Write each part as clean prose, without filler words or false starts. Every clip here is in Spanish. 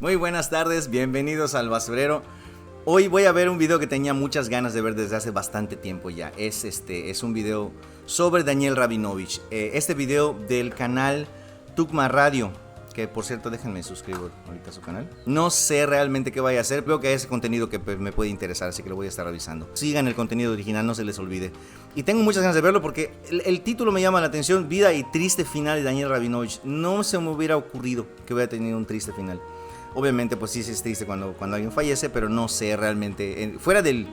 Muy buenas tardes, bienvenidos al basurero. Hoy voy a ver un video que tenía muchas ganas de ver desde hace bastante tiempo ya. Es un video sobre Daniel Rabinovich. Este video del canal Tugma Radio, que por cierto déjenme suscribir ahorita a su canal. No sé realmente qué vaya a hacer, veo que hay ese contenido que me puede interesar, así que lo voy a estar revisando. Sigan el contenido original, no se les olvide. Y tengo muchas ganas de verlo porque el título me llama la atención, Vida y triste final de Daniel Rabinovich. No se me hubiera ocurrido que hubiera tenido un triste final. Obviamente pues sí es triste cuando alguien fallece, pero no sé realmente, fuera del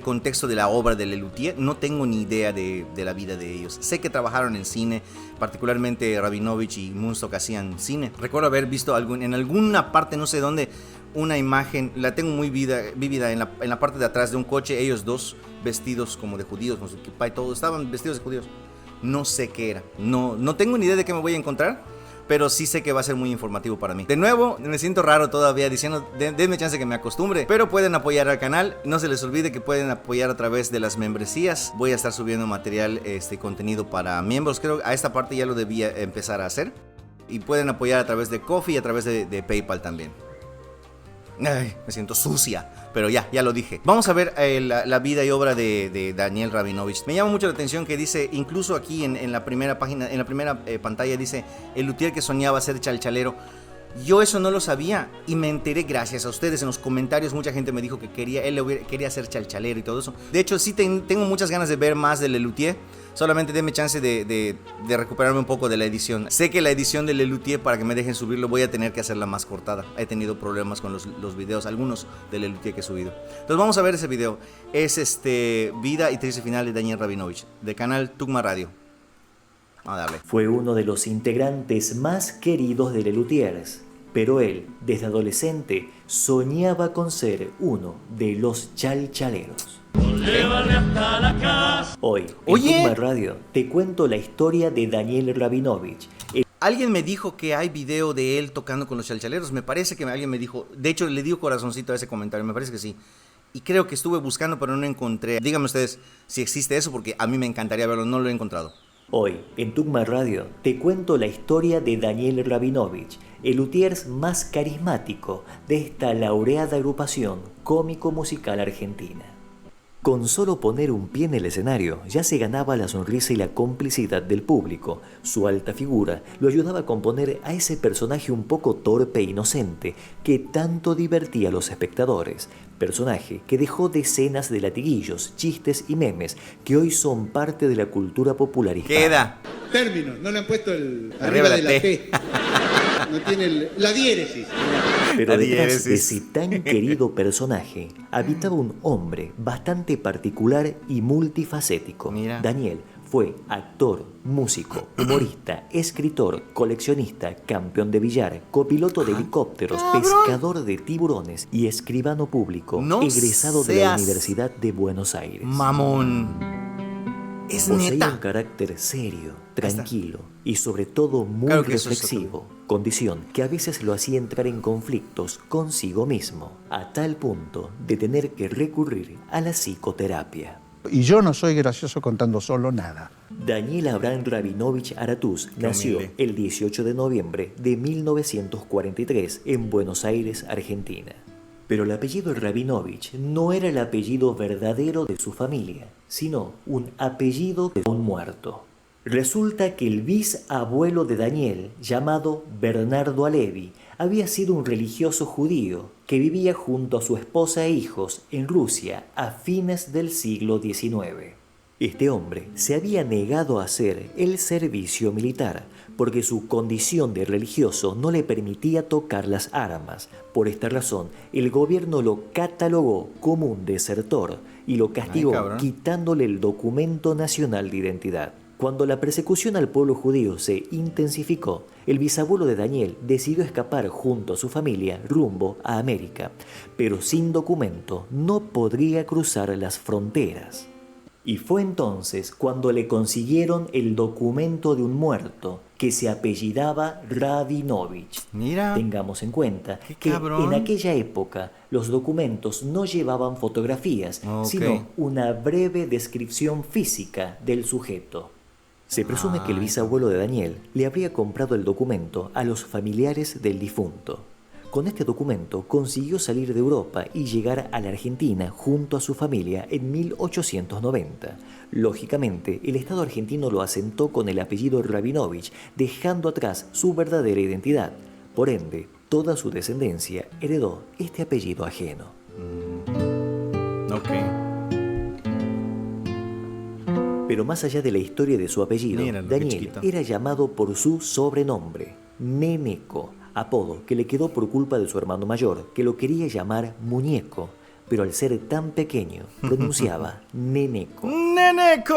contexto de la obra de Lelutier, no tengo ni idea de la vida de ellos. Sé que trabajaron en cine, particularmente Rabinovich y Munstock hacían cine. Recuerdo haber visto en alguna parte, no sé dónde, una imagen, la tengo muy vívida en la parte de atrás de un coche, ellos dos vestidos como de judíos, con su kippah y todo, estaban vestidos de judíos. No sé qué era, no tengo ni idea de qué me voy a encontrar, pero sí sé que va a ser muy informativo para mí. De nuevo, me siento raro todavía diciendo, denme chance que me acostumbre, pero pueden apoyar al canal. No se les olvide que pueden apoyar a través de las membresías. Voy a estar subiendo material, contenido para miembros. Creo que a esta parte ya lo debía empezar a hacer. Y pueden apoyar a través de Ko-fi y a través de PayPal también. Ay, me siento sucia, pero ya lo dije. Vamos a ver la vida y obra de Daniel Rabinovich. Me llama mucho la atención que dice, incluso aquí en la primera página, en la primera pantalla dice, el luthier que soñaba ser chalchalero. Yo eso no lo sabía y me enteré gracias a ustedes en los comentarios. Mucha gente me dijo que quería ser chalchalero y todo eso. De hecho, sí tengo muchas ganas de ver más de Lelutier. Solamente denme chance de recuperarme un poco de la edición. Sé que la edición de Lelutier, para que me dejen subirlo, voy a tener que hacerla más cortada. He tenido problemas con los videos, algunos de Lelutier que he subido. Entonces vamos a ver ese video. Es Vida y triste final de Daniel Rabinovich, del canal Tugma Radio. Vamos a darle. Fue uno de los integrantes más queridos de Lelutiers, pero él, desde adolescente, soñaba con ser uno de los chalchaleros. Hoy, en Tugma Radio, te cuento la historia de Daniel Rabinovich. Alguien me dijo que hay video de él tocando con los chalchaleros. Me parece que alguien me dijo. De hecho, le dio corazoncito a ese comentario. Me parece que sí. Y creo que estuve buscando, pero no encontré. Díganme ustedes si existe eso, porque a mí me encantaría verlo. No lo he encontrado. Hoy, en Tugma Radio, te cuento la historia de Daniel Rabinovich, el luthier más carismático de esta laureada agrupación cómico-musical argentina. Con solo poner un pie en el escenario, ya se ganaba la sonrisa y la complicidad del público. Su alta figura lo ayudaba a componer a ese personaje un poco torpe e inocente que tanto divertía a los espectadores. Personaje que dejó decenas de latiguillos, chistes y memes que hoy son parte de la cultura popular hispana. Queda. Término, no le han puesto el Arriba de la T. T. No tiene la diéresis. Pero detrás de ese tan querido personaje habitaba un hombre bastante particular y multifacético. Mira. Daniel fue actor, músico, humorista, escritor, coleccionista, campeón de billar, copiloto de helicópteros, pescador de tiburones y escribano público, egresado de la Universidad de Buenos Aires. Mamón. Es Poseía neta. un carácter serio, tranquilo y sobre todo muy Claro que eso es reflexivo, condición que a veces lo hacía entrar en conflictos consigo mismo, a tal punto de tener que recurrir a la psicoterapia. Y yo no soy gracioso contando solo nada. Daniel Abraham Rabinovich Aratuz nació el 18 de noviembre de 1943 en Buenos Aires, Argentina. Pero el apellido Rabinovich no era el apellido verdadero de su familia, sino un apellido de un muerto. Resulta que el bisabuelo de Daniel, llamado Bernardo Alevi, había sido un religioso judío que vivía junto a su esposa e hijos en Rusia a fines del siglo XIX. Este hombre se había negado a hacer el servicio militar porque su condición de religioso no le permitía tocar las armas. Por esta razón, el gobierno lo catalogó como un desertor y lo castigó quitándole el documento nacional de identidad. Cuando la persecución al pueblo judío se intensificó, el bisabuelo de Daniel decidió escapar junto a su familia rumbo a América, pero sin documento no podría cruzar las fronteras. Y fue entonces cuando le consiguieron el documento de un muerto que se apellidaba Rabinovich. Mira. Tengamos en cuenta que en aquella época los documentos no llevaban fotografías, sino una breve descripción física del sujeto. Se presume que el bisabuelo de Daniel le habría comprado el documento a los familiares del difunto. Con este documento consiguió salir de Europa y llegar a la Argentina junto a su familia en 1890. Lógicamente, el Estado argentino lo asentó con el apellido Rabinovich, dejando atrás su verdadera identidad. Por ende, toda su descendencia heredó este apellido ajeno. Ok. Pero más allá de la historia de su apellido, Míralo, qué Daniel chiquito. era llamado por su sobrenombre, Neneco, apodo que le quedó por culpa de su hermano mayor, que lo quería llamar Muñeco, pero al ser tan pequeño pronunciaba Neneco. ¡Neneco!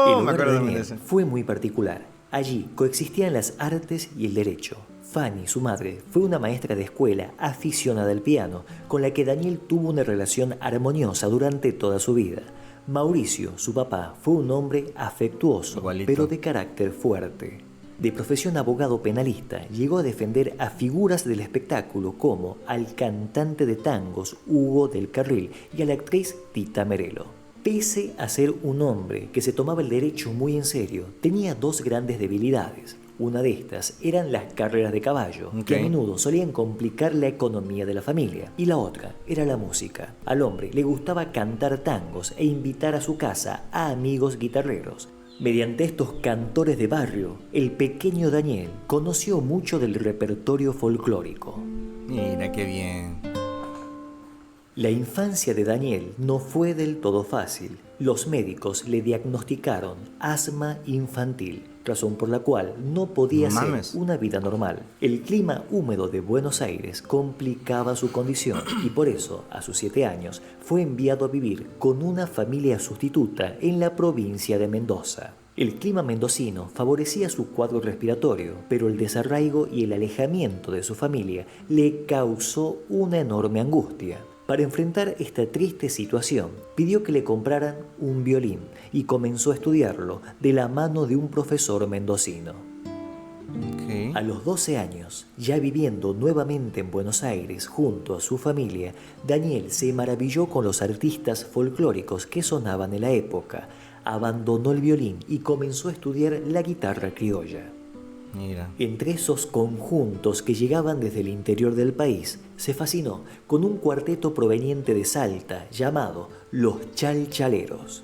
El Me hogar acuerdo de también de Daniel ese. fue muy particular. Allí coexistían las artes y el derecho. Fanny, su madre, fue una maestra de escuela aficionada al piano, con la que Daniel tuvo una relación armoniosa durante toda su vida. Mauricio, su papá, fue un hombre afectuoso, Igualito. pero de carácter fuerte. De profesión abogado penalista, llegó a defender a figuras del espectáculo como al cantante de tangos Hugo del Carril y a la actriz Tita Merelo. Pese a ser un hombre que se tomaba el derecho muy en serio, tenía dos grandes debilidades. Una de estas eran las carreras de caballo, que a Ok. menudo solían complicar la economía de la familia. Y la otra era la música. Al hombre le gustaba cantar tangos e invitar a su casa a amigos guitarreros. Mediante estos cantores de barrio, el pequeño Daniel conoció mucho del repertorio folclórico. Mira qué bien. La infancia de Daniel no fue del todo fácil. Los médicos le diagnosticaron asma infantil, razón por la cual no podía Mames. hacer una vida normal. El clima húmedo de Buenos Aires complicaba su condición y por eso, a sus 7 años, fue enviado a vivir con una familia sustituta en la provincia de Mendoza. El clima mendocino favorecía su cuadro respiratorio, pero el desarraigo y el alejamiento de su familia le causó una enorme angustia. Para enfrentar esta triste situación, pidió que le compraran un violín y comenzó a estudiarlo de la mano de un profesor mendocino. Ok. A los 12 años, ya viviendo nuevamente en Buenos Aires junto a su familia, Daniel se maravilló con los artistas folclóricos que sonaban en la época. Abandonó el violín y comenzó a estudiar la guitarra criolla. Mira. Entre esos conjuntos que llegaban desde el interior del país, se fascinó con un cuarteto proveniente de Salta llamado Los Chalchaleros.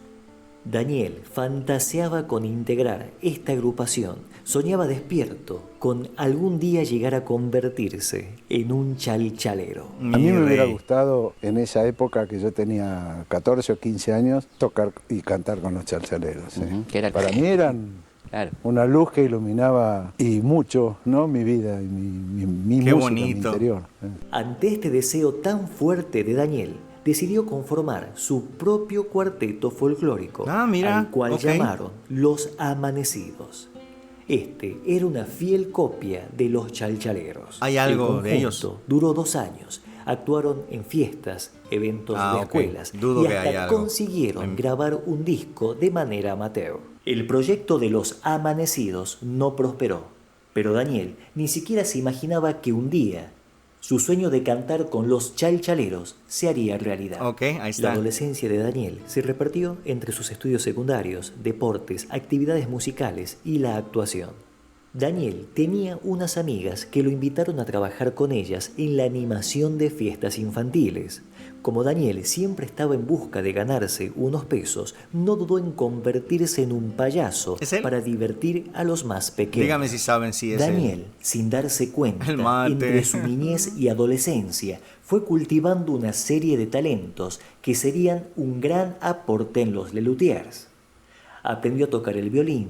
Daniel fantaseaba con integrar esta agrupación, soñaba despierto con algún día llegar a convertirse en un chalchalero. A mí me hubiera rey. gustado en esa época que yo tenía 14 o 15 años tocar y cantar con los chalchaleros. Ujú, que era- Para mí eran Claro. una luz que iluminaba y mucho, ¿no? Mi vida y mi Qué música, mi bonito. interior. Ante este deseo tan fuerte de Daniel, decidió conformar su propio cuarteto folclórico, Ah, mira, al cual ok. llamaron Los Amanecidos. Este era una fiel copia de Los Chalchaleros. Hay algo El de ellos. conjunto duró 2 años. Actuaron en fiestas, eventos Ah, de ok. escuelas Dudo y que hasta haya algo. consiguieron grabar un disco de manera amateur. El proyecto de Los Amanecidos no prosperó, pero Daniel ni siquiera se imaginaba que un día su sueño de cantar con los chalchaleros se haría realidad. Ok, ahí La está. adolescencia de Daniel se repartió entre sus estudios secundarios, deportes, actividades musicales y la actuación. Daniel tenía unas amigas que lo invitaron a trabajar con ellas en la animación de fiestas infantiles. Como Daniel siempre estaba en busca de ganarse unos pesos, no dudó en convertirse en un payaso ¿Es él? para divertir a los más pequeños. Dígame si saben si es él. Daniel, sin darse cuenta, El mate. entre su niñez y adolescencia, fue cultivando una serie de talentos que serían un gran aporte en los Lelutiers. Aprendió a tocar el violín,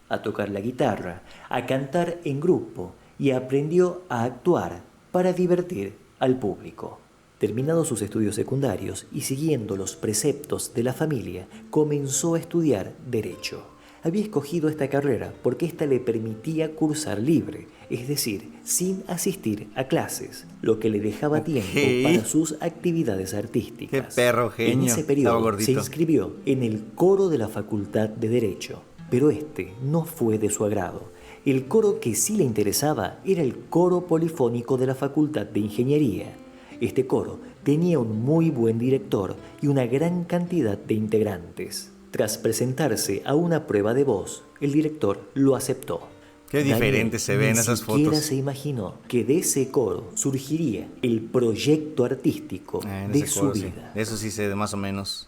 a tocar la guitarra, a cantar en grupo y aprendió a actuar para divertir al público. Terminados sus estudios secundarios y siguiendo los preceptos de la familia, comenzó a estudiar Derecho. Había escogido esta carrera porque ésta le permitía cursar libre, es decir, sin asistir a clases, lo que le dejaba Ok. tiempo para sus actividades artísticas. Qué perro genio. En ese Estaba periodo gordito. se inscribió en el coro de la Facultad de Derecho, pero este no fue de su agrado. El coro que sí le interesaba era el coro polifónico de la Facultad de Ingeniería. Este coro tenía un muy buen director y una gran cantidad de integrantes. Tras presentarse a una prueba de voz, el director lo aceptó. Qué diferente se ven esas fotos. Ni siquiera fotos. se imaginó que de ese coro surgiría el proyecto artístico de su vida. Sí. Eso sí sé más o menos.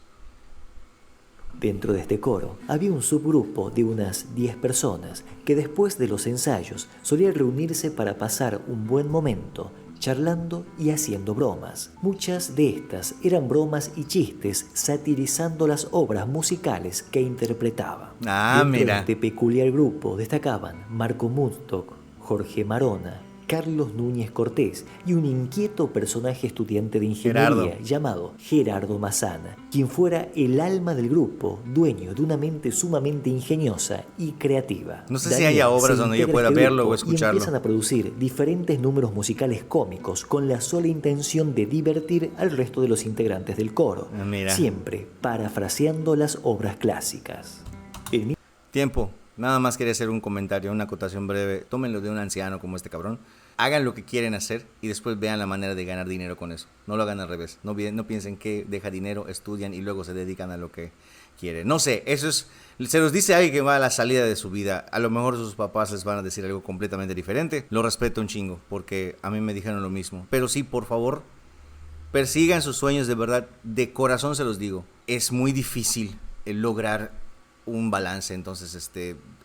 Dentro de este coro había un subgrupo de unas 10 personas que después de los ensayos solían reunirse para pasar un buen momento, charlando y haciendo bromas. Muchas de estas eran bromas y chistes satirizando las obras musicales que interpretaba. Dentro de este peculiar grupo destacaban Marco Murstock, Jorge Marona, Carlos Núñez Cortés y un inquieto personaje estudiante de ingeniería llamado Gerardo Massana, quien fuera el alma del grupo, dueño de una mente sumamente ingeniosa y creativa. No sé si haya obras donde yo pueda verlo o escucharlo. Y empiezan a producir diferentes números musicales cómicos con la sola intención de divertir al resto de los integrantes del coro, siempre parafraseando las obras clásicas. Tiempo. Nada más quería hacer un comentario, una acotación breve. Tómenlo de un anciano como este cabrón. Hagan lo que quieren hacer y después vean la manera de ganar dinero con eso. No lo hagan al revés. No piensen que deja dinero, estudian y luego se dedican a lo que quieren. No sé, eso es... Se los dice alguien que va a la salida de su vida. A lo mejor sus papás les van a decir algo completamente diferente. Lo respeto un chingo porque a mí me dijeron lo mismo. Pero sí, por favor, persigan sus sueños de verdad. De corazón se los digo. Es muy difícil lograr un balance, entonces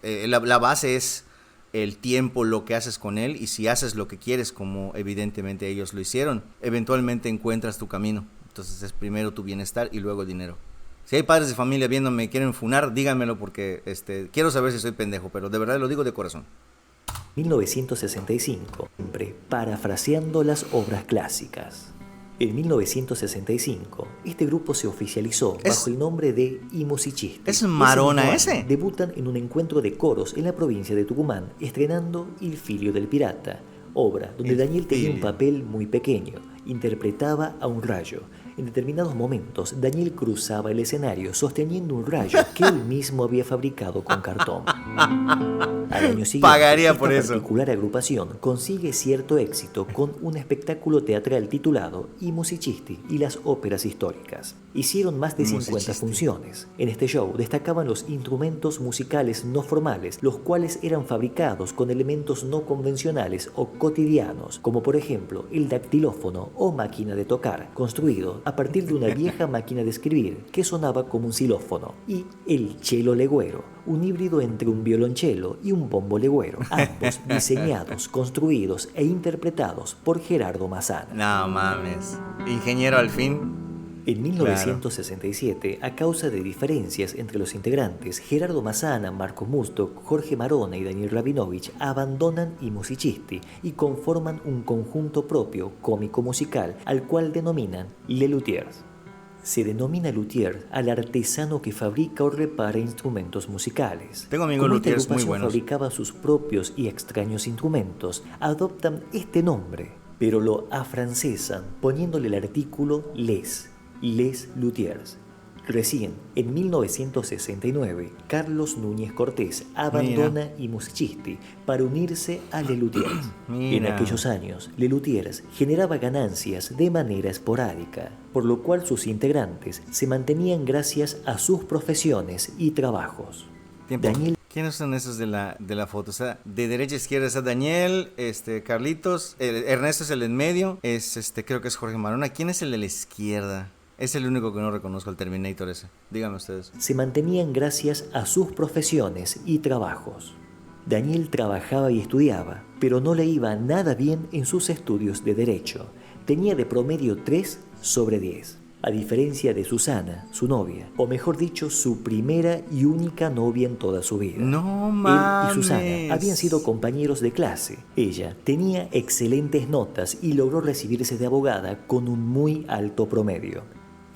la base es el tiempo, lo que haces con él, y si haces lo que quieres como evidentemente ellos lo hicieron, eventualmente encuentras tu camino. Entonces es primero tu bienestar y luego el dinero. Si hay padres de familia viéndome, quieren funar, díganmelo porque quiero saber si soy pendejo, pero de verdad lo digo de corazón. 1965, siempre parafraseando las obras clásicas. En 1965, este grupo se oficializó bajo el nombre de I Musicisti. ¿Es Marona ese? Debutan en un encuentro de coros en la provincia de Tucumán, estrenando Il Figlio del Pirata, obra donde Daniel tenía un papel muy pequeño, interpretaba a un rayo. En determinados momentos, Daniel cruzaba el escenario sosteniendo un rayo que él mismo había fabricado con cartón. Al año siguiente, pagaría por eso. Esta particular agrupación consigue cierto éxito con un espectáculo teatral titulado I Musicisti y las óperas históricas. Hicieron más de 50 funciones. En este show destacaban los instrumentos musicales no formales, los cuales eran fabricados con elementos no convencionales o cotidianos, como por ejemplo el dactilófono o máquina de tocar, construido a partir de una vieja máquina de escribir que sonaba como un xilófono, y el cello legüero, un híbrido entre un violonchelo y un bombo legüero, ambos diseñados, construidos e interpretados por Gerardo Massana. No mames, ingeniero al fin. En 1967, a causa de diferencias entre los integrantes, Gerardo Massana, Marco Murstock, Jorge Marona y Daniel Rabinovich abandonan I Musicisti y conforman un conjunto propio cómico-musical al cual denominan Les Luthiers. Se denomina luthier al artesano que fabrica o repara instrumentos musicales. Tengo amigos luthiers muy buenos. Fabricaba sus propios y extraños instrumentos, adoptan este nombre, pero lo afrancesan poniéndole el artículo Les Luthiers. Recién, en 1969, Carlos Núñez Cortés abandona I Musicisti para unirse a Les Luthiers. En aquellos años, Les Luthiers generaba ganancias de manera esporádica, por lo cual sus integrantes se mantenían gracias a sus profesiones y trabajos. Daniel. ¿Quiénes son esos de la foto? O sea, de derecha a izquierda está Daniel, Carlitos, Ernesto es el en medio, creo que es Jorge Marona. ¿Quién es el de la izquierda? Es el único que no reconozco, el Terminator ese. Díganme ustedes. Se mantenían gracias a sus profesiones y trabajos. Daniel trabajaba y estudiaba, pero no le iba nada bien en sus estudios de Derecho. Tenía de promedio 3 sobre 10. A diferencia de Susana, su novia, o mejor dicho, su primera y única novia en toda su vida. ¡No mames! Él y Susana habían sido compañeros de clase. Ella tenía excelentes notas y logró recibirse de abogada con un muy alto promedio.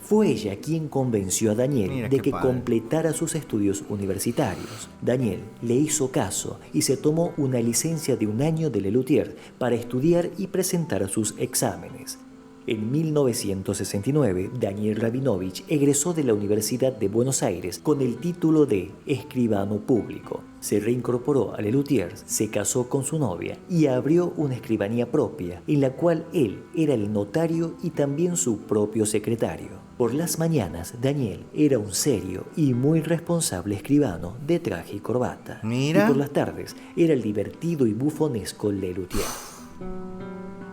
Fue ella quien convenció a Daniel de que completara sus estudios universitarios. Daniel le hizo caso y se tomó una licencia de 1 año de Les Luthiers para estudiar y presentar sus exámenes. En 1969, Daniel Rabinovich egresó de la Universidad de Buenos Aires con el título de escribano público. Se reincorporó a Les Luthiers, se casó con su novia y abrió una escribanía propia, en la cual él era el notario y también su propio secretario. Por las mañanas, Daniel era un serio y muy responsable escribano de traje y corbata. Mira. Y por las tardes era el divertido y bufonesco Lelutier.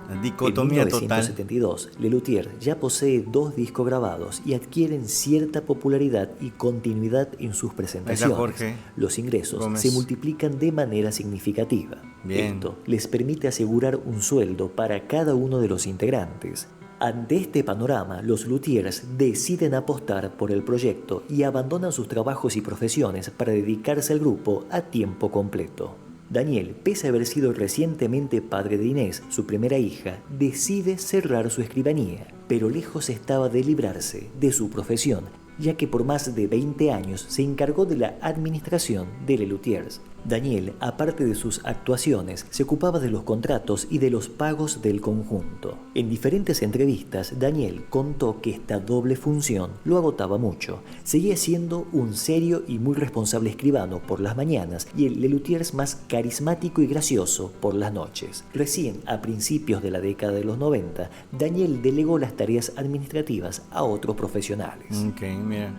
La dicotomía en total. 1972, Lelutier ya posee 2 discos grabados y adquieren cierta popularidad y continuidad en sus presentaciones. Jorge Los ingresos Gómez. se multiplican de manera significativa. Bien. Esto les permite asegurar un sueldo para cada uno de los integrantes. Ante este panorama, los luthiers deciden apostar por el proyecto y abandonan sus trabajos y profesiones para dedicarse al grupo a tiempo completo. Daniel, pese a haber sido recientemente padre de Inés, su primera hija, decide cerrar su escribanía, pero lejos estaba de librarse de su profesión, ya que por más de 20 años se encargó de la administración de Lelutiers. Daniel, aparte de sus actuaciones, se ocupaba de los contratos y de los pagos del conjunto. En diferentes entrevistas, Daniel contó que esta doble función lo agotaba mucho. Seguía siendo un serio y muy responsable escribano por las mañanas y el Lelutiers más carismático y gracioso por las noches. Recién, a principios de la década de los 90, Daniel delegó las tareas administrativas a otros profesionales. Ok, mira.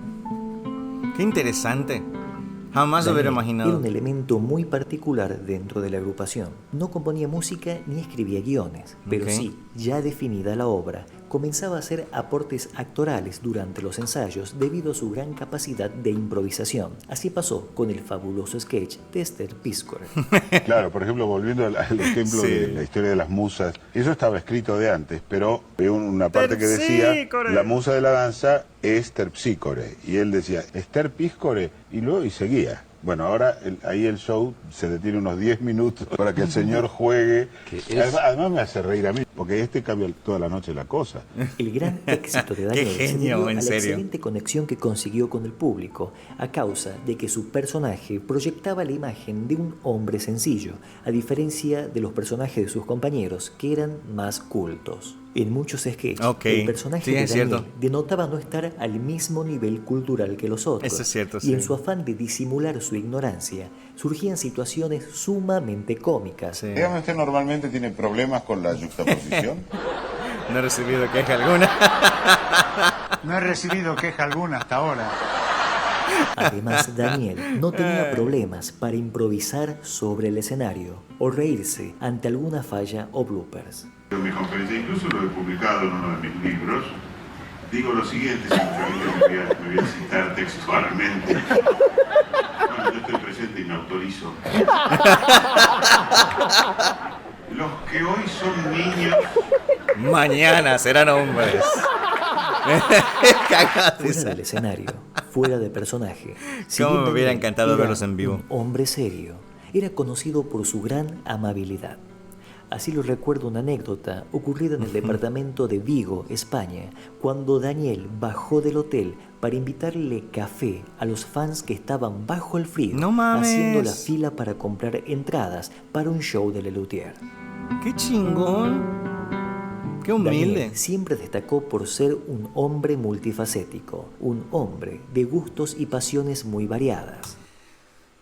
Qué interesante. Jamás lo hubiera Daniel imaginado. era un elemento muy particular dentro de la agrupación. No componía música ni escribía guiones, pero Ok. sí, ya definida la obra, comenzaba a hacer aportes actorales durante los ensayos debido a su gran capacidad de improvisación. Así pasó con el fabuloso sketch de Esther Piscore. Claro, por ejemplo, volviendo al ejemplo Sí. de la historia de las musas, eso estaba escrito de antes, pero había una parte que decía, Terpsícore. la musa de la danza es Terpsícore, y él decía, Esther Piscore, y luego y seguía. Bueno, ahora ahí el show se detiene unos 10 minutos para que el señor juegue. Además me hace reír a mí, porque cambia toda la noche la cosa. El gran éxito de Qué Daniel se genio, debió a en la serio. excelente conexión que consiguió con el público, a causa de que su personaje proyectaba la imagen de un hombre sencillo, a diferencia de los personajes de sus compañeros, que eran más cultos. En muchos sketches, Ok, el personaje sí, de es Daniel cierto. denotaba no estar al mismo nivel cultural que los otros. Eso es cierto, y sí. en su afán de disimular su ignorancia, surgían situaciones sumamente cómicas. Sí. Dígame, ¿usted normalmente tiene problemas con la yuxtaposición? No he recibido queja alguna. No he recibido queja alguna hasta ahora. Además, Daniel no tenía problemas para improvisar sobre el escenario o reírse ante alguna falla o bloopers. En mi conferencia, incluso lo he publicado en uno de mis libros, digo lo siguiente, si me permite, me voy a citar textualmente. Bueno, yo estoy presente y me autorizo. Los que hoy son niños, Mañana serán hombres. Cagado de Fuera risa. del escenario, fuera de personaje. Si Cómo bien me hubiera Daniel encantado era verlos en vivo. Un hombre serio, era conocido por su gran amabilidad. Así lo recuerdo una anécdota ocurrida en el departamento de Vigo, España, cuando Daniel bajó del hotel para invitarle café a los fans que estaban bajo el frío, ¡No mames! haciendo la fila para comprar entradas para un show de Lelutier. Qué chingón. Qué humilde. Daniel siempre destacó por ser un hombre multifacético, un hombre de gustos y pasiones muy variadas.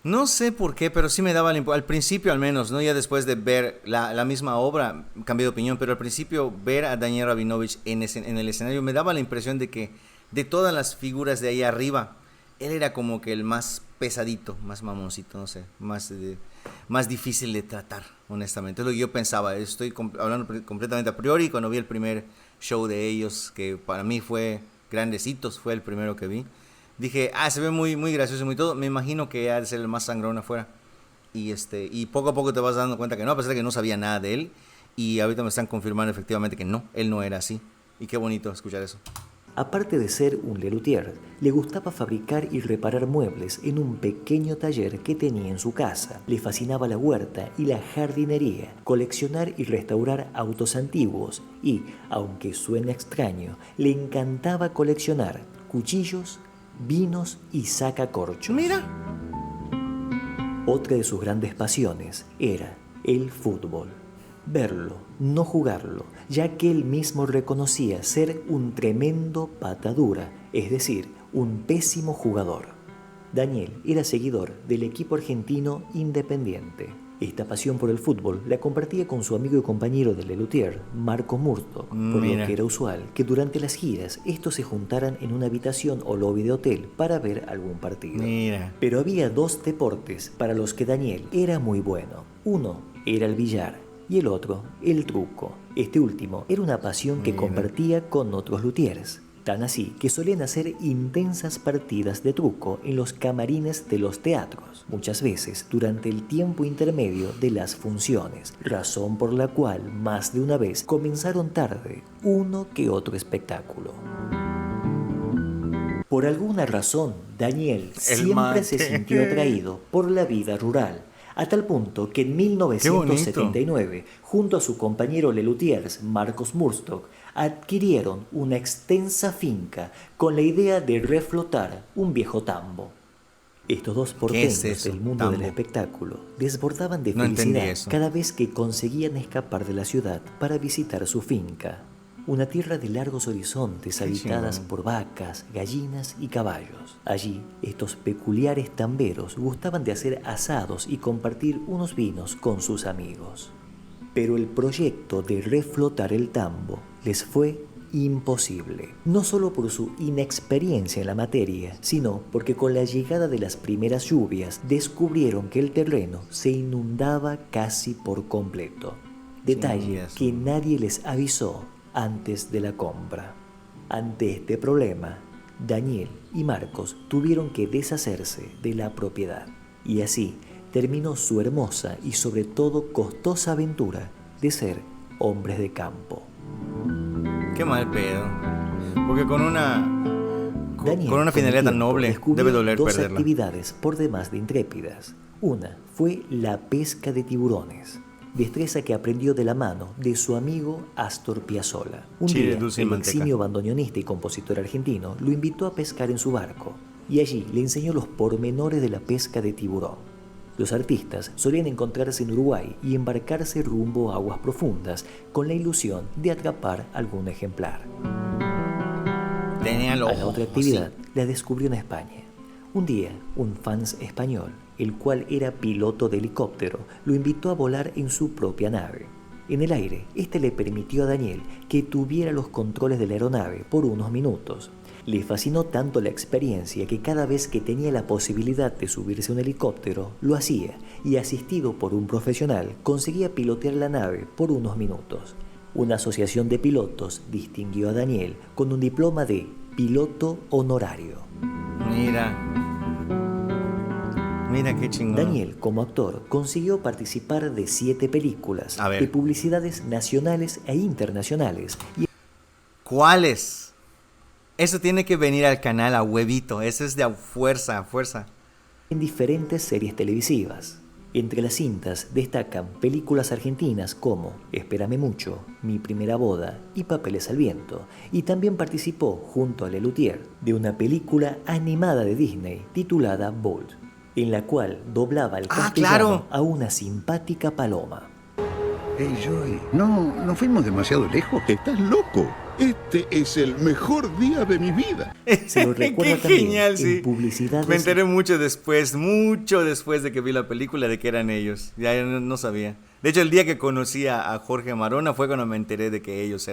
No sé por qué, pero sí me daba al principio al menos, ¿no? Ya después de ver la misma obra, cambié de opinión, pero al principio ver a Daniel Rabinovich en el escenario me daba la impresión de que de todas las figuras de ahí arriba, él era como que el más pesadito, más mamoncito, no sé, más difícil de tratar, honestamente. Es lo que yo pensaba, estoy hablando completamente a priori, cuando vi el primer show de ellos, que para mí fue Grandecitos, fue el primero que vi. Dije, se ve muy, muy gracioso, muy todo. Me imagino que ha de ser el más sangrón afuera. Y poco a poco te vas dando cuenta que no, a pesar de que no sabía nada de él. Y ahorita me están confirmando efectivamente que no, él no era así. Y qué bonito escuchar eso. Aparte de ser un lelutier, le gustaba fabricar y reparar muebles en un pequeño taller que tenía en su casa. Le fascinaba la huerta y la jardinería, coleccionar y restaurar autos antiguos y, aunque suene extraño, le encantaba coleccionar cuchillos, vinos y sacacorchos. Mira. Otra de sus grandes pasiones era el fútbol. Verlo, no jugarlo, ya que él mismo reconocía ser un tremendo patadura, es decir, un pésimo jugador. Daniel era seguidor del equipo argentino Independiente. Esta pasión por el fútbol la compartía con su amigo y compañero de Lelutier, Marcos Murstock, por lo que era usual que durante las giras estos se juntaran en una habitación o lobby de hotel para ver algún partido. Pero había dos deportes para los que Daniel era muy bueno. Uno era el billar y el otro el truco. Este último era una pasión que compartía con otros luthiers. Tan así que solían hacer intensas partidas de truco en los camarines de los teatros, muchas veces durante el tiempo intermedio de las funciones, razón por la cual más de una vez comenzaron tarde uno que otro espectáculo. Por alguna razón, Daniel siempre se sintió atraído por la vida rural, a tal punto que en 1979, junto a su compañero Lelutiers, Marcos Murstock, adquirieron una extensa finca con la idea de reflotar un viejo tambo. Estos dos porteños del mundo del espectáculo desbordaban de felicidad cada vez que conseguían escapar de la ciudad para visitar su finca, una tierra de largos horizontes habitadas por vacas, gallinas y caballos. Allí, estos peculiares tamberos gustaban de hacer asados y compartir unos vinos con sus amigos. Pero el proyecto de reflotar el tambo les fue imposible, no solo por su inexperiencia en la materia, sino porque con la llegada de las primeras lluvias descubrieron que el terreno se inundaba casi por completo. Detalle que nadie les avisó antes de la compra. Ante este problema, Daniel y Marcos tuvieron que deshacerse de la propiedad, y así terminó su hermosa y sobre todo costosa aventura de ser hombres de campo. Qué mal pedo. Porque con una Daniel, finalidad tan noble debe doler dos perderla. Actividades por demás de intrépidas. Una fue la pesca de tiburones, destreza que aprendió de la mano de su amigo Astor Piazzolla. Un día, el eximio bandoneonista y compositor argentino lo invitó a pescar en su barco y allí le enseñó los pormenores de la pesca de tiburón. Los artistas solían encontrarse en Uruguay y embarcarse rumbo a aguas profundas con la ilusión de atrapar algún ejemplar. A la otra actividad la descubrió en España. Un día, un fan español, el cual era piloto de helicóptero, lo invitó a volar en su propia nave. En el aire, este le permitió a Daniel que tuviera los controles de la aeronave por unos minutos. Le fascinó tanto la experiencia que cada vez que tenía la posibilidad de subirse a un helicóptero, lo hacía y, asistido por un profesional, conseguía pilotear la nave por unos minutos. Una asociación de pilotos distinguió a Daniel con un diploma de piloto honorario. Mira qué chingón. Daniel, como actor, consiguió participar de 7 películas, de publicidades nacionales e internacionales. ¿Cuáles? Eso tiene que venir al canal a huevito. Eso es de fuerza. En diferentes series televisivas. Entre las cintas destacan películas argentinas como Espérame mucho, Mi primera boda y Papeles al viento. Y también participó, junto a Lelutier, de una película animada de Disney titulada Bolt, en la cual doblaba el castellano a una simpática paloma. Hey Joey, no fuimos demasiado lejos. Estás loco. Este es el mejor día de mi vida. Se lo recuerda también genial, en publicidades. Me enteré mucho después de que vi la película de que eran ellos. Ya no sabía. De hecho, el día que conocí a Jorge Marona fue cuando me enteré de que ellos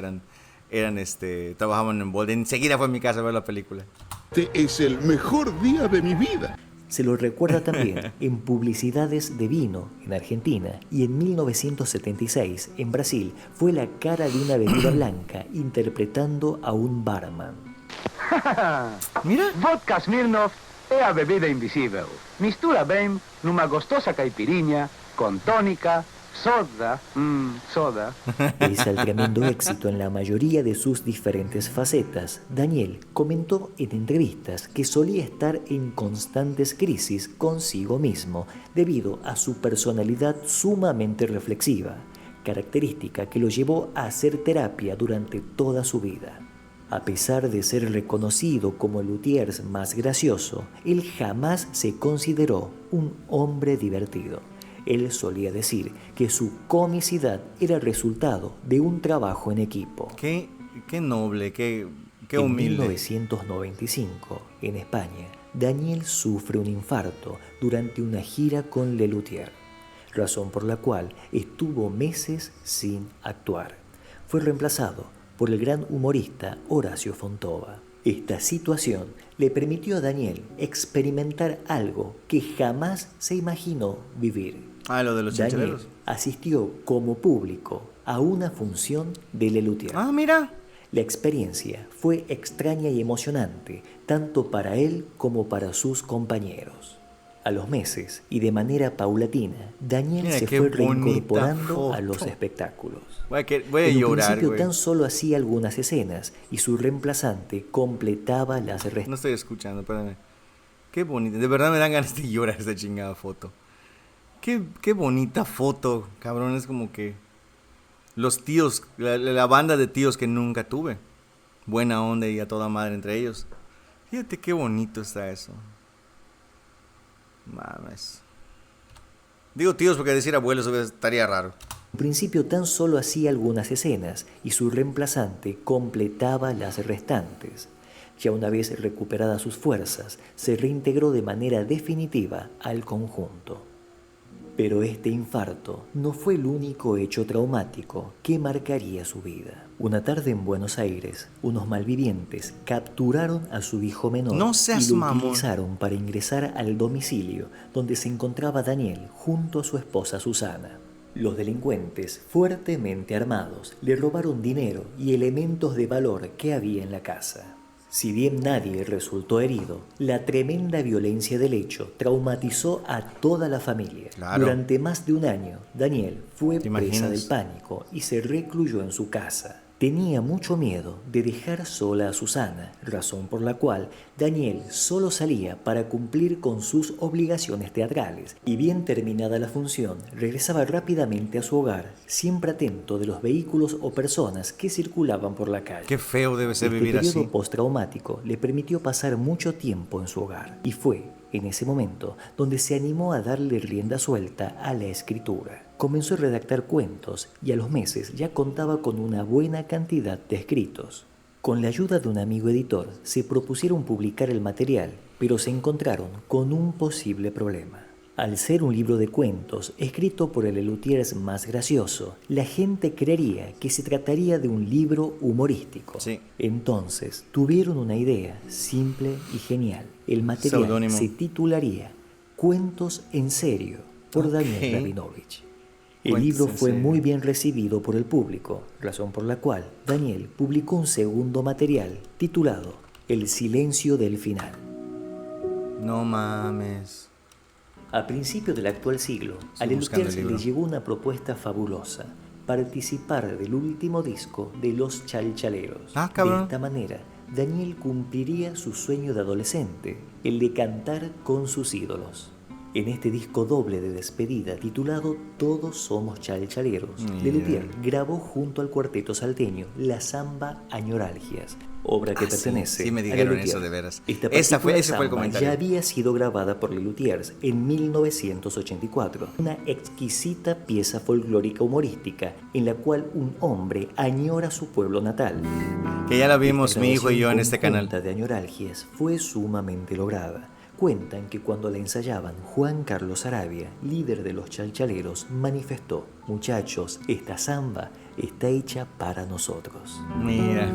trabajaban en Bolt. Enseguida fue a mi casa a ver la película. Este es el mejor día de mi vida. Se lo recuerda también en publicidades de vino en Argentina, y en 1976 en Brasil fue la cara de una bebida blanca interpretando a un barman. Mira. Vodka Smirnoff é a bebida invisível. Mistura bem numa gostosa caipirinha con tónica, soda. Pese al tremendo éxito en la mayoría de sus diferentes facetas, Daniel comentó en entrevistas que solía estar en constantes crisis consigo mismo debido a su personalidad sumamente reflexiva, característica que lo llevó a hacer terapia durante toda su vida. A pesar de ser reconocido como el luthier más gracioso, él jamás se consideró un hombre divertido. Él solía decir que su comicidad era resultado de un trabajo en equipo. Qué noble, qué humilde. En 1995, en España, Daniel sufre un infarto durante una gira con Lelutier. razón por la cual estuvo meses sin actuar. Fue reemplazado por el gran humorista Horacio Fontova. Esta situación le permitió a Daniel experimentar algo que jamás se imaginó vivir. Ah, lo de los Daniel chalchaleros. asistió como público a una función de Lelutier. Ah, mira. La experiencia fue extraña y emocionante, tanto para él como para sus compañeros. A los meses y de manera paulatina, Daniel Mira, se qué fue bonita reincorporando a foto. los espectáculos. Voy a En un llorar, principio güey. tan solo hacía algunas escenas y su reemplazante completaba las restantes. No estoy escuchando, espérame. Qué bonita. De verdad me dan ganas de llorar esta chingada foto. Qué bonita foto, cabrón. Es como que los tíos, la banda de tíos que nunca tuve. Buena onda y a toda madre entre ellos. Fíjate qué bonito está eso. Mames. Digo tíos porque decir abuelos estaría raro. En principio tan solo hacía algunas escenas y su reemplazante completaba las restantes. Ya una vez recuperadas sus fuerzas, se reintegró de manera definitiva al conjunto. Pero este infarto no fue el único hecho traumático que marcaría su vida. Una tarde en Buenos Aires, unos malvivientes capturaron a su hijo menor No seas y lo mamón. utilizaron para ingresar al domicilio donde se encontraba Daniel junto a su esposa Susana. Los delincuentes, fuertemente armados, le robaron dinero y elementos de valor que había en la casa. Si bien nadie resultó herido, la tremenda violencia del hecho traumatizó a toda la familia. Claro. Durante más de un año, Daniel fue ¿Te presa imaginas? del pánico y se recluyó en su casa. Tenía mucho miedo de dejar sola a Susana, razón por la cual Daniel solo salía para cumplir con sus obligaciones teatrales y bien terminada la función, regresaba rápidamente a su hogar, siempre atento de los vehículos o personas que circulaban por la calle. Qué feo debe ser Este vivir periodo así. postraumático le permitió pasar mucho tiempo en su hogar y fue en ese momento donde se animó a darle rienda suelta a la escritura. Comenzó a redactar cuentos y a los meses ya contaba con una buena cantidad de escritos. Con la ayuda de un amigo editor se propusieron publicar el material, pero se encontraron con un posible problema. Al ser un libro de cuentos escrito por el Lelutiers más gracioso, la gente creería que se trataría de un libro humorístico. Sí. Entonces tuvieron una idea simple y genial. El material Seudónimo. se titularía Cuentos en serio por Daniel Rabinovich. El Cuentos libro en fue serio. muy bien recibido por el público, razón por la cual Daniel publicó un segundo material titulado El silencio del final. No mames. A principios del actual siglo, a Estoy buscando Lelutiers el le libro. llegó una propuesta fabulosa: participar del último disco de Los Chalchaleros. Ah, cabrón. De esta manera, Daniel cumpliría su sueño de adolescente, el de cantar con sus ídolos. En este disco doble de despedida titulado Todos somos chalchaleros, Mira. Lelutier grabó junto al cuarteto salteño la samba Añoralgias, obra que Ah, sí, pertenece sí me a dijeron Lelutier. eso de veras. Esta Ese fue particular el samba comentario. ya había sido grabada por Lelutiers en 1984, una exquisita pieza folclórica humorística en la cual un hombre añora su pueblo natal. Que ya la vimos Esta mi hijo y yo en este grabación canal. conjunta de Añoralgias fue sumamente lograda. Cuentan que cuando la ensayaban, Juan Carlos Arabia, líder de los chalchaleros, manifestó: muchachos, esta samba está hecha para nosotros. Mira.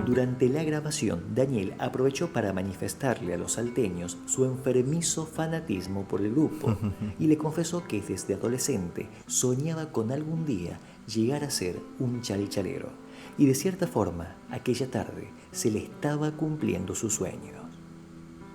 Durante la grabación, Daniel aprovechó para manifestarle a los salteños su enfermizo fanatismo por el grupo y le confesó que desde adolescente soñaba con algún día llegar a ser un chalchalero. Y de cierta forma, aquella tarde se le estaba cumpliendo su sueño.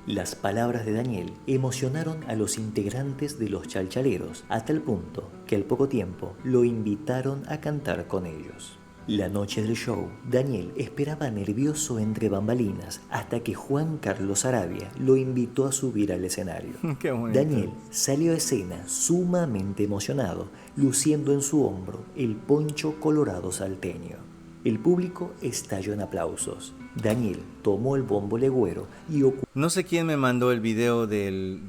Las palabras de Daniel emocionaron a los integrantes de los chalchaleros a tal punto que al poco tiempo lo invitaron a cantar con ellos. La noche del show, Daniel esperaba nervioso entre bambalinas hasta que Juan Carlos Arabia lo invitó a subir al escenario. Qué bonito. Daniel salió a escena sumamente emocionado, luciendo en su hombro el poncho colorado salteño. El público estalló en aplausos. Daniel tomó el bombo legüero y No sé quién me mandó el video del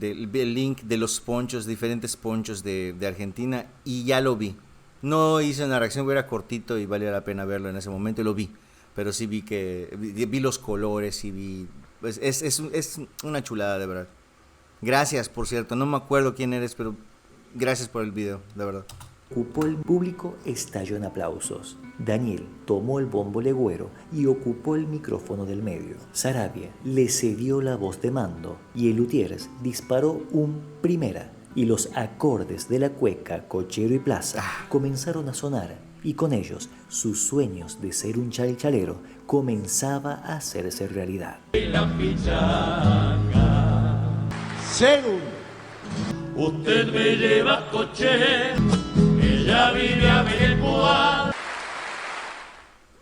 link de los ponchos, diferentes ponchos de Argentina, y ya lo vi. No hice una reacción, era cortito y valía la pena verlo en ese momento, y lo vi. Pero sí vi los colores y vi... Es una chulada, de verdad. Gracias, por cierto. No me acuerdo quién eres, pero gracias por el video, de verdad. Ocupó el público, estalló en aplausos. Daniel tomó el bombo legüero y ocupó el micrófono del medio. Sarabia le cedió la voz de mando y el luthiers disparó un primera y los acordes de la cueca, cochero y plaza comenzaron a sonar y con ellos sus sueños de ser un chalchalero comenzaba a hacerse realidad. Según usted me lleva coche, ella vive a Belpoa.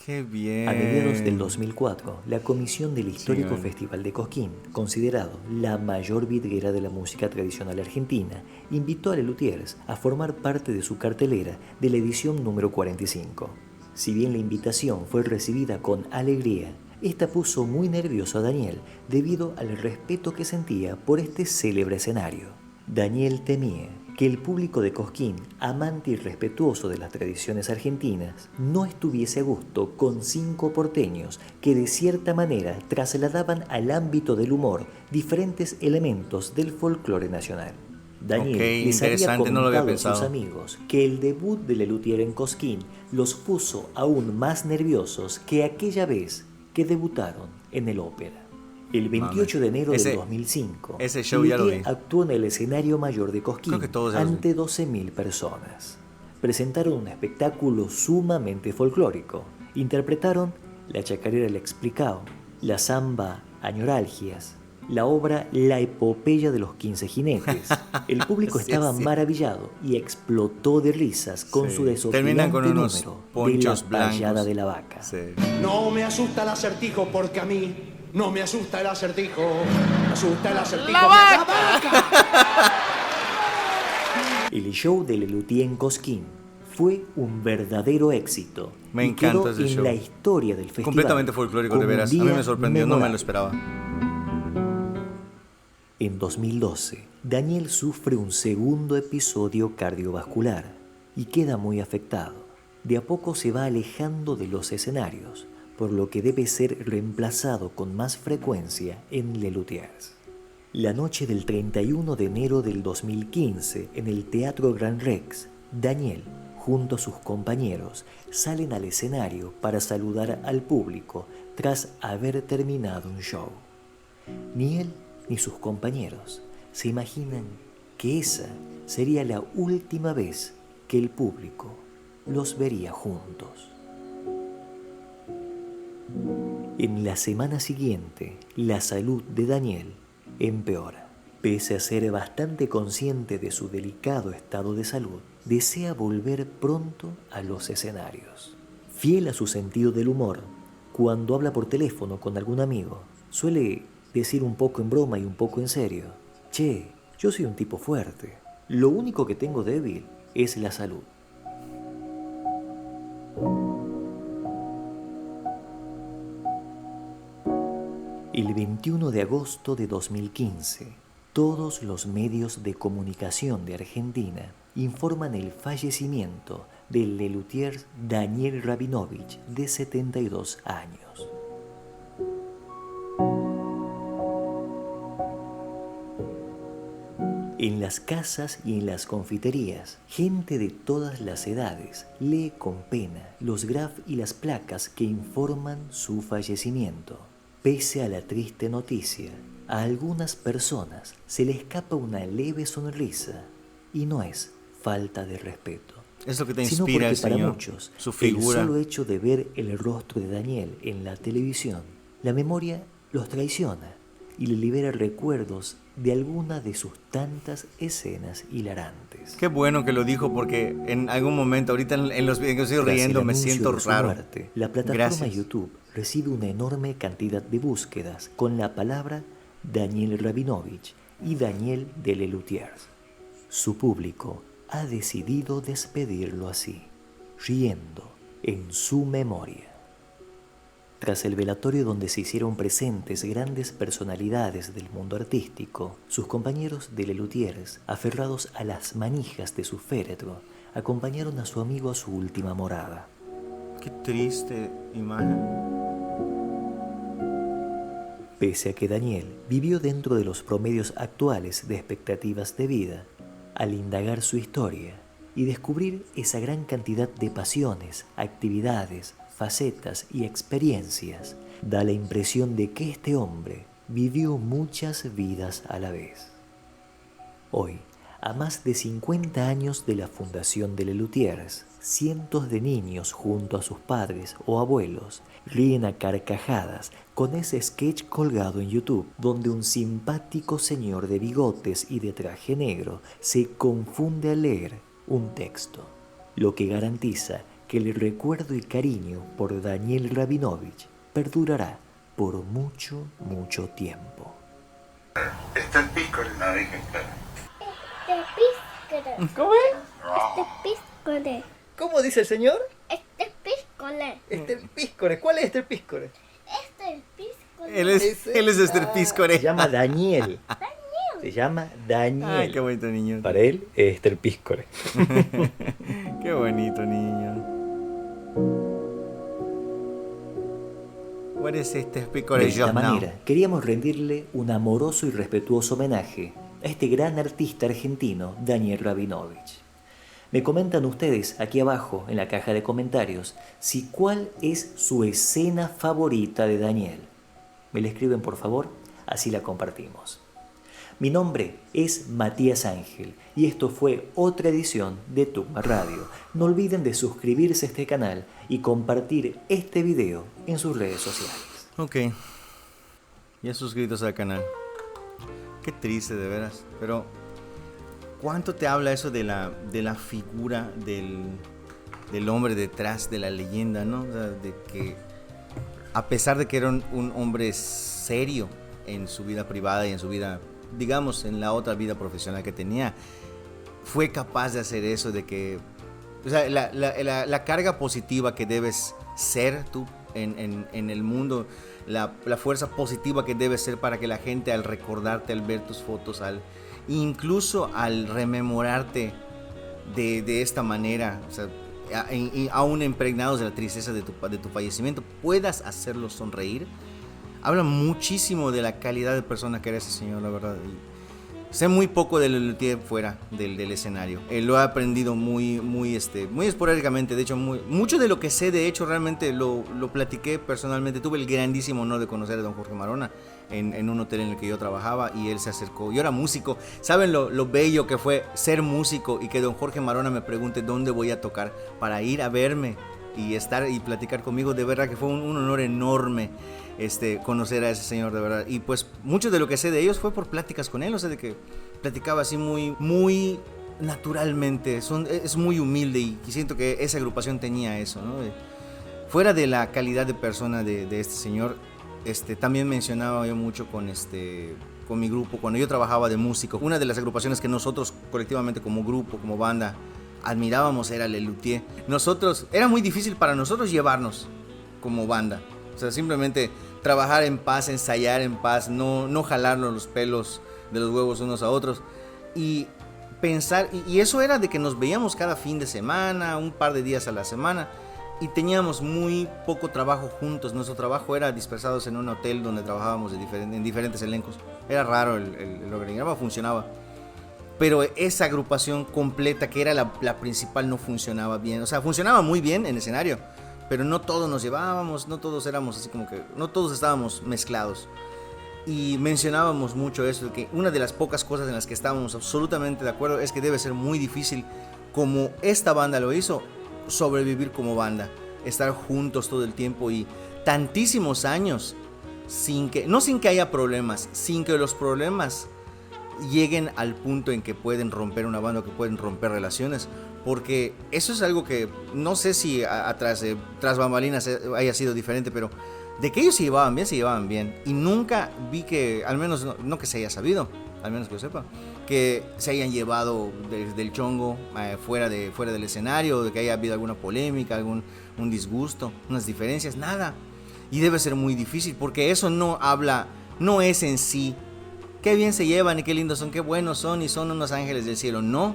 Qué bien. A mediados del 2004, la comisión del histórico Festival de Cosquín, considerado la mayor vidriera de la música tradicional argentina, invitó a Les Luthiers a formar parte de su cartelera de la edición número 45. Si bien la invitación fue recibida con alegría, esta puso muy nervioso a Daniel debido al respeto que sentía por este célebre escenario. Daniel temía que el público de Cosquín, amante y respetuoso de las tradiciones argentinas, no estuviese a gusto con 5 porteños que de cierta manera trasladaban al ámbito del humor diferentes elementos del folclore nacional. Daniel les había comentado a sus amigos que el debut de Les Luthiers en Cosquín los puso aún más nerviosos que aquella vez que debutaron en el Ópera. El 28 de enero del 2005, ese show ya lo vi. Actuó en el escenario mayor de Cosquín ante 12.000 personas. Presentaron un espectáculo sumamente folclórico. Interpretaron La chacarera El Explicao, la samba Añoralgias, la obra La epopeya de los 15 jinetes. El público estaba maravillado y explotó de risas con su desopilante número de La payada de la vaca. No me asusta el acertijo porque a mí no me asusta el acertijo. Me asusta el acertijo. ¡La vaca! El show de Les Luthiers en Cosquín fue un verdadero éxito. Me encanta ese show. En la historia del festival. Completamente folclórico, de veras. A mí me sorprendió, no me lo esperaba. En 2012, Daniel sufre un segundo episodio cardiovascular y queda muy afectado. De a poco se va alejando de los escenarios, por lo que debe ser reemplazado con más frecuencia en Les Luthiers. La noche del 31 de enero del 2015, en el Teatro Gran Rex, Daniel, junto a sus compañeros, salen al escenario para saludar al público tras haber terminado un show. Ni él ni sus compañeros se imaginan que esa sería la última vez que el público los vería juntos. En la semana siguiente, la salud de Daniel empeora. Pese a ser bastante consciente de su delicado estado de salud, desea volver pronto a los escenarios. Fiel a su sentido del humor, cuando habla por teléfono con algún amigo, suele decir un poco en broma y un poco en serio: che, yo soy un tipo fuerte. Lo único que tengo débil es la salud. El 21 de agosto de 2015, todos los medios de comunicación de Argentina informan el fallecimiento del Les Luthiers Daniel Rabinovich, de 72 años. En las casas y en las confiterías, gente de todas las edades lee con pena los graf y las placas que informan su fallecimiento. Pese a la triste noticia, a algunas personas se le escapa una leve sonrisa, y no es falta de respeto. Es lo que te sino inspira porque el para Señor, muchos, su figura. el solo hecho de ver el rostro de Daniel en la televisión, la memoria los traiciona y le libera recuerdos de alguna de sus tantas escenas hilarantes. Qué bueno que lo dijo, porque en algún momento, ahorita en los videos que estoy riendo, me siento raro. Muerte, la plataforma YouTube recibe una enorme cantidad de búsquedas con la palabra Daniel Rabinovich y Daniel de Les Luthiers. Su público ha decidido despedirlo así, riendo en su memoria. Tras el velatorio donde se hicieron presentes grandes personalidades del mundo artístico, sus compañeros de Les Luthiers, aferrados a las manijas de su féretro, acompañaron a su amigo a su última morada. Qué triste imagen. Pese a que Daniel vivió dentro de los promedios actuales de expectativas de vida, Al indagar su historia y descubrir esa gran cantidad de pasiones, actividades, facetas y experiencias, da la impresión de que este hombre vivió muchas vidas a la vez. Hoy, a más de 50 años de la fundación de Lelutiers, cientos de niños junto a sus padres o abuelos ríen a carcajadas con ese sketch colgado en YouTube, donde un simpático señor de bigotes y de traje negro se confunde al leer un texto, lo que garantiza que el recuerdo y cariño por Daniel Rabinovich perdurará por mucho, mucho tiempo. Esther Piccoli, no dije claro. ¿Cómo es? Piscore. ¿Cómo dice el señor? Piscore. Piscore. ¿Cuál es Piscore? Piscore. Él es Esther Piscore. Se llama Daniel. Se llama Daniel. Ay, qué bonito niño. Para él es Esther Piscore. Qué bonito niño. What is Esther Piscore? De esta manera, queríamos rendirle un amoroso y respetuoso homenaje a este gran artista argentino, Daniel Rabinovich. Me comentan ustedes aquí abajo en la caja de comentarios si cuál es su escena favorita de Daniel. Me la escriben por favor, así la compartimos. Mi nombre es Matías Ángel y esto fue otra edición de Tugma Radio. No olviden de suscribirse a este canal y compartir este video en sus redes sociales. Ok, ya suscritos al canal. Qué triste de veras, pero ¿cuánto te habla eso de la figura del hombre detrás de la leyenda, ¿no? O sea, de que a pesar de que era un hombre serio en su vida privada y en su vida, digamos, en la otra vida profesional que tenía, fue capaz de hacer eso, de que, o sea, la carga positiva que debes ser tú en el mundo, la fuerza positiva que debes ser para que la gente, al recordarte, al ver tus fotos, incluso al rememorarte de esta manera, o sea, aún impregnados de la tristeza de tu fallecimiento, puedas hacerlos sonreír, habla muchísimo de la calidad de persona que era ese señor, la verdad. Y sé muy poco de Lelutier fuera del escenario. Lo he aprendido muy esporádicamente. De hecho, mucho de lo que sé, de hecho, realmente lo platiqué personalmente. Tuve el grandísimo honor de conocer a don Jorge Marona en un hotel en el que yo trabajaba y él se acercó. Yo era músico. ¿Saben lo bello que fue ser músico y que don Jorge Marona me pregunte dónde voy a tocar para ir a verme y estar y platicar conmigo? De verdad que fue un honor enorme conocer a ese señor, de verdad. Y pues mucho de lo que sé de ellos fue por pláticas con él, o sea, de que platicaba así muy naturalmente. Es muy humilde y siento que esa agrupación tenía eso, ¿no? Fuera de la calidad de persona de este señor, también mencionaba yo mucho con mi grupo, cuando yo trabajaba de músico. Una de las agrupaciones que nosotros colectivamente como grupo, como banda, admirábamos era Lelutier. Era muy difícil para nosotros llevarnos como banda. O sea, simplemente trabajar en paz, ensayar en paz, no jalarnos los pelos de los huevos unos a otros. Y pensar, y eso era de que nos veíamos cada fin de semana, un par de días a la semana, y teníamos muy poco trabajo juntos. Nuestro trabajo era dispersados en un hotel donde trabajábamos en diferentes elencos. Era raro, el organigrama funcionaba. Pero esa agrupación completa, que era la principal, no funcionaba bien. O sea, funcionaba muy bien en escenario, pero no todos nos llevábamos, no todos éramos así como que, no todos estábamos mezclados. Y mencionábamos mucho eso, de que una de las pocas cosas en las que estábamos absolutamente de acuerdo es que debe ser muy difícil, como esta banda lo hizo, sobrevivir como banda, estar juntos todo el tiempo y tantísimos años no sin que haya problemas, sin que los problemas lleguen al punto en que pueden romper una banda o que pueden romper relaciones, porque eso es algo que no sé si tras bambalinas haya sido diferente, pero de que ellos se llevaban bien y nunca vi que, al menos no que se haya sabido, al menos que yo sepa, que se hayan llevado del chongo fuera del escenario, de que haya habido alguna polémica, un disgusto, unas diferencias, nada. Y debe ser muy difícil, porque eso no es en sí qué bien se llevan y qué lindos son, qué buenos son y son unos ángeles del cielo. No,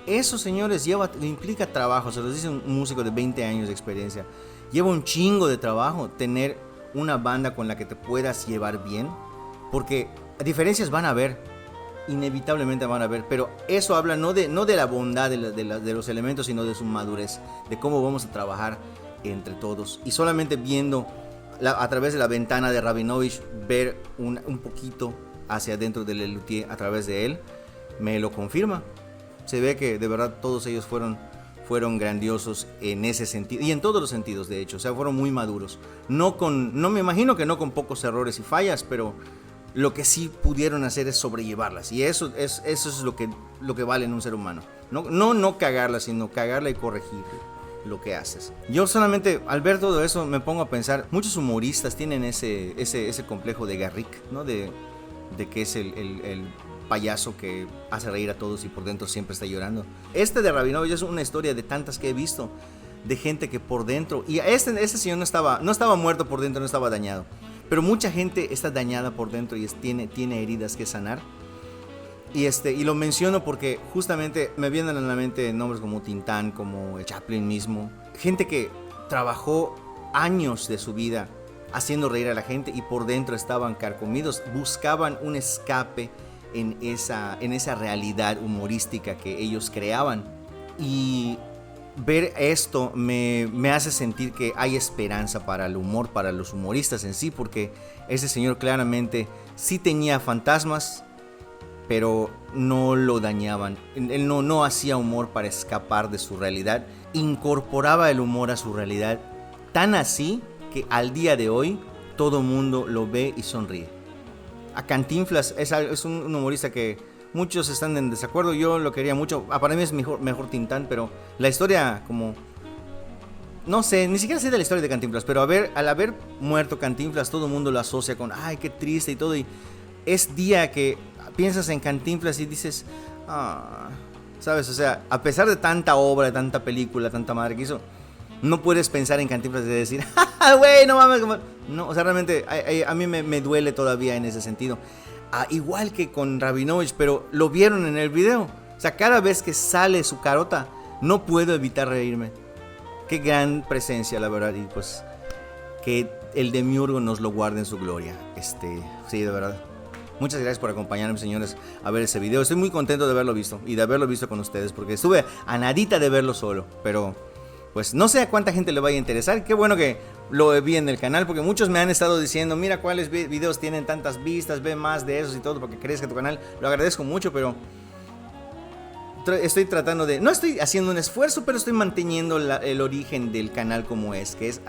eso, señores, implica trabajo. Se los dice un músico de 20 años de experiencia. Lleva un chingo de trabajo tener una banda con la que te puedas llevar bien, porque diferencias van a haber, inevitablemente van a ver, pero eso habla no de la bondad de los elementos, sino de su madurez, de cómo vamos a trabajar entre todos. Y solamente viendo a través de la ventana de Rabinovich, ver un poquito hacia adentro de Lelutier a través de él, me lo confirma. Se ve que de verdad todos ellos fueron grandiosos en ese sentido, y en todos los sentidos, de hecho. O sea, fueron muy maduros. No me imagino que no con pocos errores y fallas, pero lo que sí pudieron hacer es sobrellevarlas. Y eso es lo que vale en un ser humano. No cagarla, sino cagarla y corregir lo que haces. Yo solamente al ver todo eso me pongo a pensar, muchos humoristas tienen ese complejo de Garrick, ¿no? De que es el payaso que hace reír a todos y por dentro siempre está llorando. Este de Rabinovich es una historia de tantas que he visto, de gente que por dentro, y este señor no estaba muerto por dentro, no estaba dañado, pero mucha gente está dañada por dentro y tiene heridas que sanar. Y lo menciono porque justamente me vienen a la mente nombres como Tintán, como Chaplin mismo. Gente que trabajó años de su vida haciendo reír a la gente y por dentro estaban carcomidos. Buscaban un escape en esa realidad humorística que ellos creaban. Y ver esto me hace sentir que hay esperanza para el humor, para los humoristas en sí, porque ese señor claramente sí tenía fantasmas, pero no lo dañaban. Él no hacía humor para escapar de su realidad, incorporaba el humor a su realidad, tan así que al día de hoy todo mundo lo ve y sonríe. A Cantinflas es un humorista que muchos están en desacuerdo. Yo lo quería mucho, para mí es mejor Tintán, pero la historia como... No sé, ni siquiera sé de la historia de Cantinflas, pero al haber muerto Cantinflas todo el mundo lo asocia con ay, qué triste y todo, y es día que piensas en Cantinflas y dices, ¿sabes? O sea, a pesar de tanta obra, de tanta película, tanta madre que hizo, no puedes pensar en Cantinflas de decir, güey, no mames. No, o sea, realmente a mí me duele todavía en ese sentido. Igual que con Rabinovich, pero lo vieron en el video. O sea, cada vez que sale su carota, no puedo evitar reírme. Qué gran presencia, la verdad, y pues que el demiurgo nos lo guarde en su gloria. Sí, de verdad. Muchas gracias por acompañarme, señores, a ver ese video. Estoy muy contento de haberlo visto y de haberlo visto con ustedes, porque estuve a nadita de verlo solo, pero pues no sé a cuánta gente le vaya a interesar. Qué bueno que lo vi en el canal, porque muchos me han estado diciendo, mira cuáles videos tienen tantas vistas, ve más de esos y todo, porque crezca tu canal. Lo agradezco mucho, pero estoy tratando de... No estoy haciendo un esfuerzo, pero estoy manteniendo el origen del canal como es, que es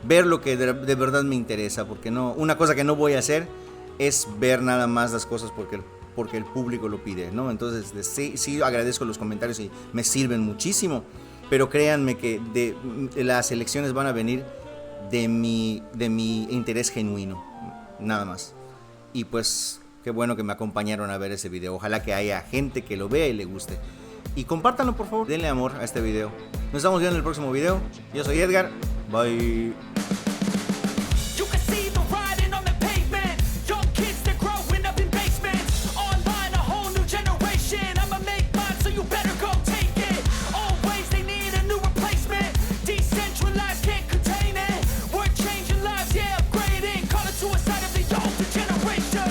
ver lo que de verdad me interesa, porque no, una cosa que no voy a hacer es ver nada más las cosas porque el público lo pide, ¿no? Entonces sí agradezco los comentarios y me sirven muchísimo, pero créanme que las elecciones van a venir de mi interés genuino, nada más. Y pues qué bueno que me acompañaron a ver ese video. Ojalá que haya gente que lo vea y le guste. Y compártanlo, por favor. Denle amor a este video. Nos estamos viendo en el próximo video. Yo soy Edgar. Bye.